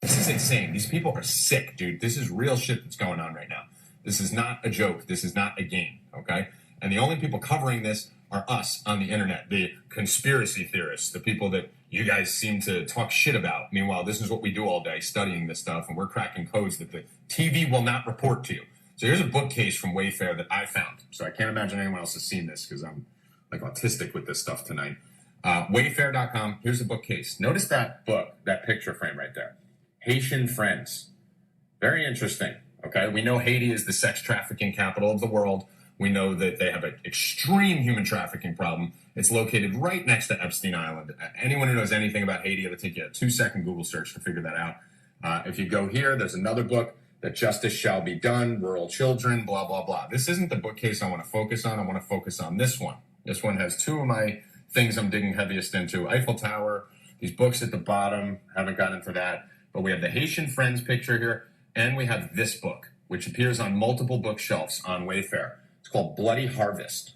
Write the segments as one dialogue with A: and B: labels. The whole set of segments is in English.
A: This is insane. These people are sick, dude. This is real shit that's going on right now. This is not a joke. This is not a game, okay? And the only people covering this are us on the internet, the conspiracy theorists, the people that you guys seem to talk shit about. Meanwhile, this is what we do all day, studying this stuff, and we're cracking codes that the TV will not report to you. So here's a bookcase from Wayfair that I found. So I can't imagine anyone else has seen this because I'm like autistic with this stuff tonight. Wayfair.com, here's a bookcase. Notice that book, that picture frame right there. Haitian Friends. Very interesting, okay? We know Haiti is the sex trafficking capital of the world. We know that they have an extreme human trafficking problem. It's located right next to Epstein Island. Anyone who knows anything about Haiti, it'll take you a 2-second Google search to figure that out. If you go here, there's another book, That Justice Shall Be Done, Rural Children, blah, blah, blah. This isn't the bookcase I want to focus on. I want to focus on this one. This one has two of my things I'm digging heaviest into. Eiffel Tower, these books at the bottom, haven't gotten into that. But we have the Haitian Friends picture here, and we have this book, which appears on multiple bookshelves on Wayfair. It's called Bloody Harvest.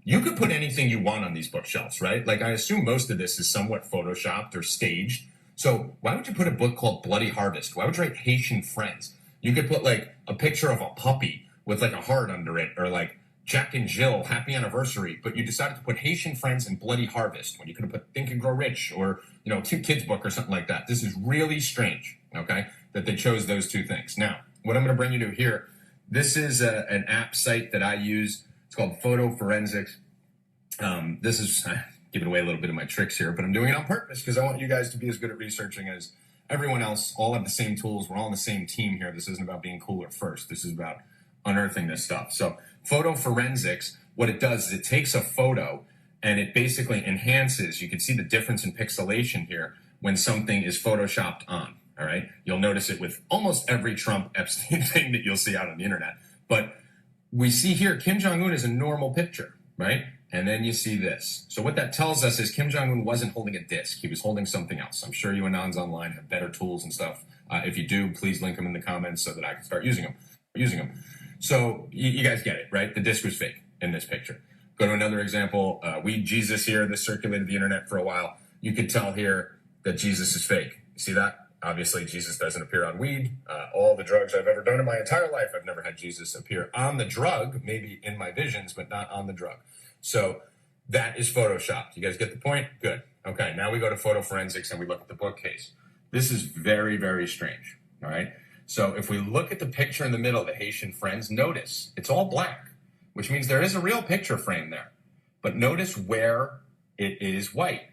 A: You could put anything you want on these bookshelves, right? Like, I assume most of this is somewhat photoshopped or staged. So why would you put a book called Bloody Harvest? Why would you write Haitian Friends? You could put, like, a picture of a puppy with, like, a heart under it, or, like, Jack and Jill, happy anniversary, but you decided to put Haitian Friends and Bloody Harvest when you could have put Think and Grow Rich or, you know, Cute Kids Book or something like that. This is really strange, okay, that they chose those two things. Now, what I'm going to bring you to here, this is an app site that I use. It's called Photo Forensics. This is giving away a little bit of my tricks here, but I'm doing it on purpose because I want you guys to be as good at researching as everyone else. All have the same tools. We're all on the same team here. This isn't about being cooler first. This is about unearthing this stuff. So Photo Forensics, what it does is it takes a photo and it basically enhances. You can see the difference in pixelation here when something is photoshopped on. All right. You'll notice it with almost every Trump Epstein thing that you'll see out on the internet. But we see here Kim Jong-un is a normal picture, right? And then you see this. So what that tells us is Kim Jong-un wasn't holding a disc. He was holding something else. I'm sure you Anons online have better tools and stuff. If you do, please link them in the comments so that I can start using them. So you guys get it, right? The disc was fake in this picture. Go to another example. Weed Jesus here. This circulated the internet for a while. You could tell here that Jesus is fake. You see that? Obviously, Jesus doesn't appear on weed. All the drugs I've ever done in my entire life, I've never had Jesus appear on the drug, maybe in my visions, but not on the drug. So that is photoshopped. You guys get the point? Good. Okay, now we go to Photo Forensics and we look at the bookcase. This is very, very strange, all right? So if we look at the picture in the middle, the Haitian Friends, notice it's all black, which means there is a real picture frame there. But notice where it is white,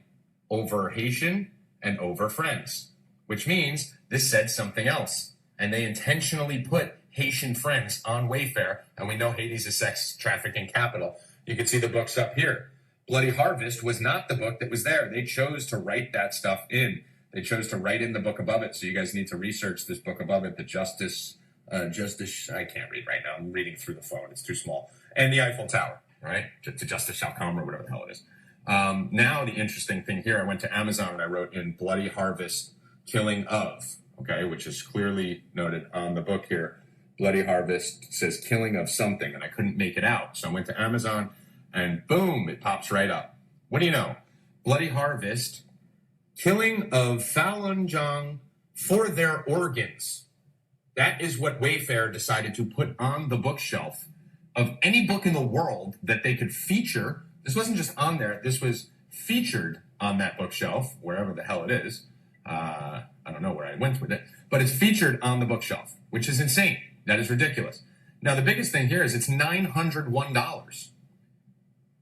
A: over Haitian and over Friends, which means this said something else. And they intentionally put Haitian Friends on Wayfair, and we know Haiti's a sex trafficking capital. You can see the books up here. Bloody Harvest was not the book that was there. They chose to write that stuff in. They chose to write in the book above it, so you guys need to research this book above it, the Justice, I can't read right now. I'm reading through the phone. It's too small. And the Eiffel Tower, right? To Justice Shall Come or whatever the hell it is. Now the interesting thing here, I went to Amazon and I wrote in Bloody Harvest, Killing of, okay, which is clearly noted on the book here. Bloody Harvest says killing of something, and I couldn't make it out. So I went to Amazon, and boom, it pops right up. What do you know? Bloody Harvest, killing of Falun Gong for their organs. That is what Wayfair decided to put on the bookshelf of any book in the world that they could feature. This wasn't just on there. This was featured on that bookshelf, wherever the hell it is. I don't know where I went with it, but it's featured on the bookshelf, which is insane. That is ridiculous. Now, the biggest thing here is it's $901.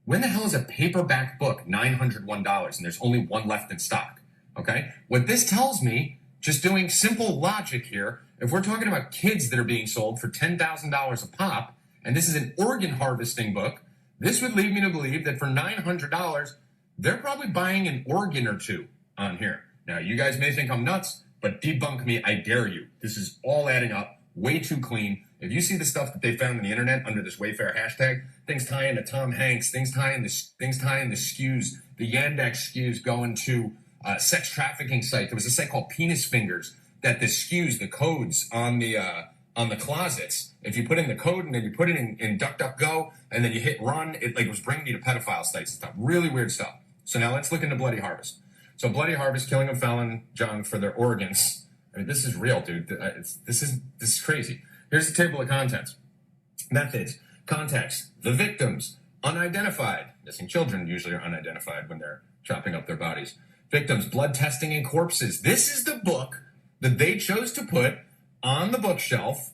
A: When the hell is a paperback book $901 and there's only one left in stock? Okay? What this tells me, just doing simple logic here, if we're talking about kids that are being sold for $10,000 a pop, and this is an organ harvesting book, this would lead me to believe that for $900, they're probably buying an organ or two on here. Now, you guys may think I'm nuts, but debunk me, I dare you. This is all adding up. Way too clean. If you see the stuff that they found on the internet under this Wayfair hashtag, things tie into Tom Hanks, things tie into skews, the Yandex skews going to sex trafficking site. There was a site called Penis Fingers that the skews, the codes on the closets. If you put in the code and then you put it in DuckDuckGo and then you hit run, it like was bringing you to pedophile sites and stuff. Really weird stuff. So now let's look into Bloody Harvest. So Bloody Harvest, killing of Falun Gong for their organs. I mean, this is real, dude. This is crazy. Here's the table of contents. Methods, context, the victims, unidentified. Missing children usually are unidentified when they're chopping up their bodies. Victims, blood testing, and corpses. This is the book that they chose to put on the bookshelf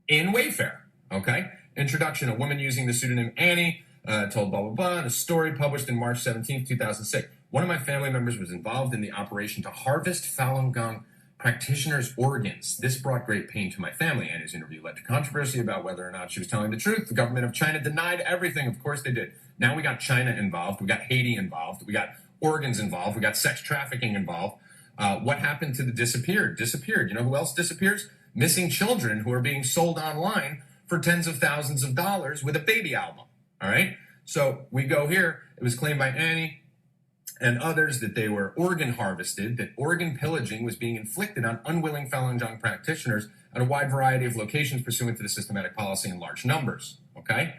A: in Wayfair. Okay? Introduction, a woman using the pseudonym Annie told blah, blah, blah, and a story published in March 17th, 2006. One of my family members was involved in the operation to harvest Falun Gong practitioners' organs. This brought great pain to my family. Annie's interview led to controversy about whether or not she was telling the truth. The government of China denied everything. Of course they did. Now we got China involved. We got Haiti involved. We got organs involved. We got sex trafficking involved. What happened to the disappeared? Disappeared. You know who else disappears? Missing children who are being sold online for tens of thousands of dollars with a baby album. All right? So we go here. It was claimed by Annie and others that they were organ harvested, that organ pillaging was being inflicted on unwilling Falun Gong practitioners at a wide variety of locations pursuant to the systematic policy in large numbers. Okay?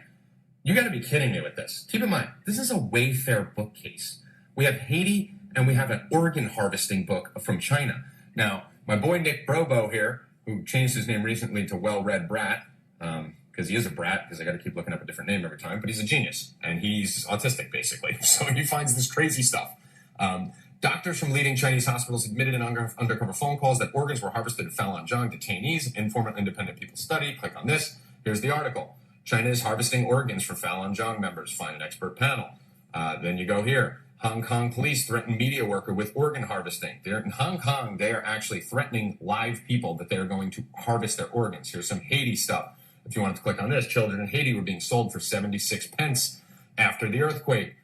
A: You got to be kidding me with this. Keep in mind, this is a Wayfair bookcase. We have Haiti and we have an organ harvesting book from China. Now, my boy Nick Brobo here, who changed his name recently to Well-Read Brat, because he is a brat, because I got to keep looking up a different name every time, but he's a genius, and he's autistic, basically. So he finds this crazy stuff. Doctors from leading Chinese hospitals admitted in undercover phone calls that organs were harvested at Falun Gong detainees. Informal independent people study. Click on this. Here's the article. China is harvesting organs for Falun Gong members. Find an expert panel. Then you go here. Hong Kong police threaten media worker with organ harvesting. They're in Hong Kong. They are actually threatening live people that they are going to harvest their organs. Here's some Haiti stuff. If you wanted to click on this, children in Haiti were being sold for 76 pence after the earthquake.